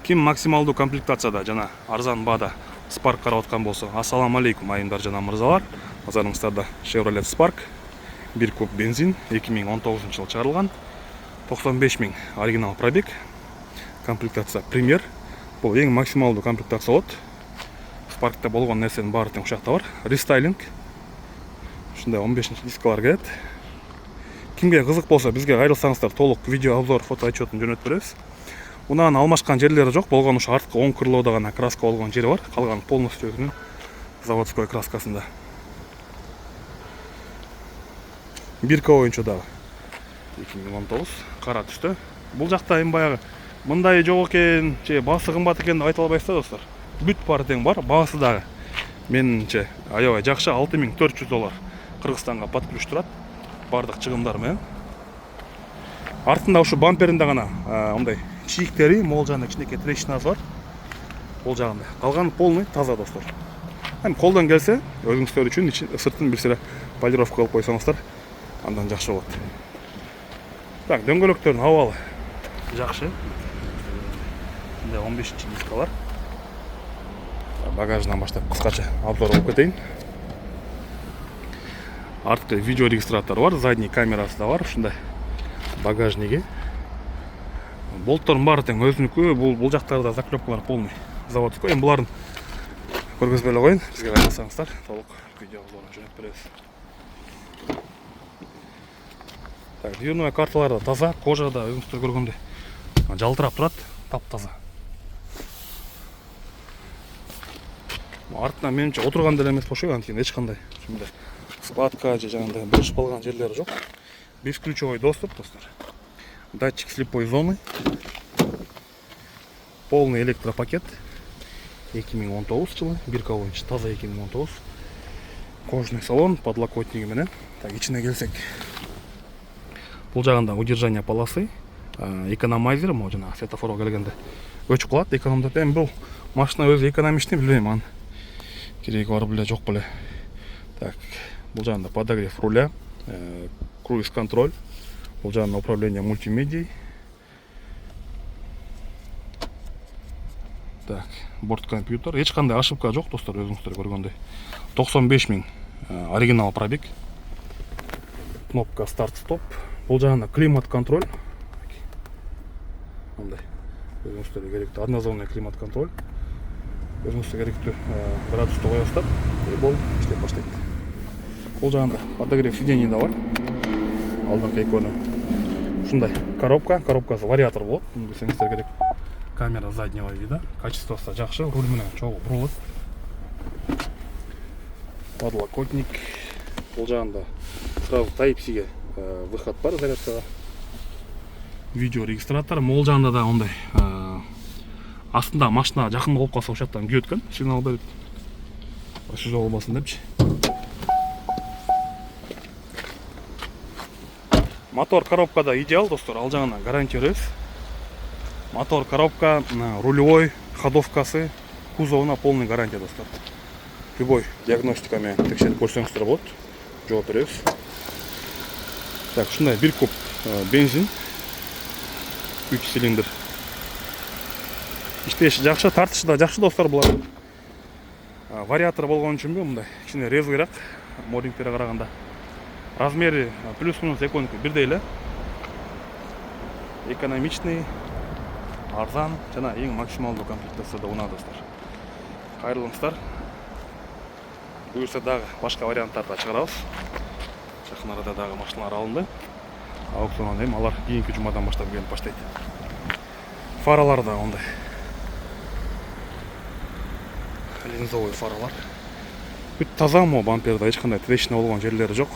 Ким максималдуу комплектацияда жана арзан баада Spark карап аткан болсо, ассаламу алейкум айымдар жана мырзалар. Назарыңыздарда Chevrolet Spark 1 куб бензин 2019 жыл чыгарылган. 95 000 оригинал пробег. Комплектация Premier. Бул эң максималдуу комплектация болот. Spark'та болгон нерсенин баары тең ушакта бар. Рестайлинг. Ушундай 15 дискалар келет. Кимге кызык болсо бизге кайрылсаңыздар, толук видео обзор, фото отчетун жөнөтүп беребиз. Унан алмашкан жерлери жок, болгон ушу арткы оң крылоодо гана краска болгон жери бар. Калган полностью өзүнүн заводской краскасында. Бирка боюнча дагы 2019 кара түстө. Бул жакта эми баягы мындай жок экен, баасы кымбат экен деп айта албайсыз да, достор. Бүт баары тең бар, баасы дагы менимче аябай жакшы, $6400 Кыргызстанга под ключ турат. Бардык чыгымдар менен. Артында ушу бамперинде гана мындай чийиктери, мол жана кичинекей трещинасы бар. Бул жагында. Калган полный таза, достор. Эми колдон келсе, өзүңүздөр үчүн сыртын бир сыра полировка кылып койсоңуздар, андан жакшы болот. Так, дөңгөлөктөрдүн абалы жакшы. Мындай 15-чи дискалар. Багажынан баштап кыскача обзор кылып кетейин. Арткы видео регистратор бар, задний камерасы да бар, ушундай багажниги. Болттордун баары тең өзүнүкү, бул жактарда заклепкалар полный заводской. Эми булардын көргөзбөй эле коеюн, бизге кайрылсаңыздар, толук видео обзорун жөнөтүп беребиз. Так, дверной карталар да таза, кожа да өзүңүздөр көргөндөй жалтырап турат, таптаза. Артынан менимче отурган деле эмес болчу, анткени эч кандай ушундай складка же жагындай бурушуп калган жерлери жок. Бесключевой доступ, достор. Датчик слепой зоны. Полный электропакет. 2019 жылы, бирка боюнча таза 2019. Кожаный салон, подлокотниги менен. Так, ичине келсек. Бул жагында удержание полосы, экономайзер, могу жана светофорго келгенде өчүп калат, экономдоп. Эми бул машина өзү экономичный, билбейм, анын кереги бар беле, жок беле. Так, бул жагында подогрев руля, круиз контроль. Бул жагында управление мультимедией. Так, борт компьютер. Эч кандай ошибка жок, достор, өзүңүздөр көргөндөй. 95 000 оригинал пробег. Кнопка старт-стоп. Бул жагында климат контроль. Мындай. Өзүңүздөр керектүү однозонный климат контроль. Өзүңүздөр керектүү градусту коесуздар, бол иштеп баштайт. Бул жагында подогрев сидений да бар. Алдыңкы экөөнү. Ушундай коробкасы вариатор болот. Муну билсеңиздер керек. Камера заднего вида, качествосы жакшы, руль менен чогуу бурулат. Подлокотник. Бул жагында сразу Type-C выход бар зарядкага. Видео регистратор, мол жагында да ондай астында машина жакын болуп калса ошоктон күйөт экен, сигнал берип. Ошо болбосун депчи. Мотор коробкада идеал, достор, ал жагына гарантия беребиз. Мотор коробка, рулевой, ходовкасы, кузовуна полный гарантия, достор. Любой диагностика менен текшерип көрсөңүздөр болот. Жооп беребиз. Так, ушундай 1 куб бензин, 3 цилиндр. Иштеши жакшы, тартышы да жакшы, достор, булар. Вариатор болгон үчүнбү мындай кичине резвыйраак модингтерге караганда. Размери плюс-минус экөөнүкү бирдей эле. Экономичный, арзан жана эң максималдуу комплектацияда унаа, достор. Кайрылыңыздар. Буюрса дагы башка варианттарды чыгарабыз. Жакын арада дагы машиналар алынды. Аукциондан эми алар кийинки жумадан баштап келип баштайт. Фаралар да ондай. Линзовый фаралар. Бүт таза, бамперде эч кандай трещина болгон жерлери жок.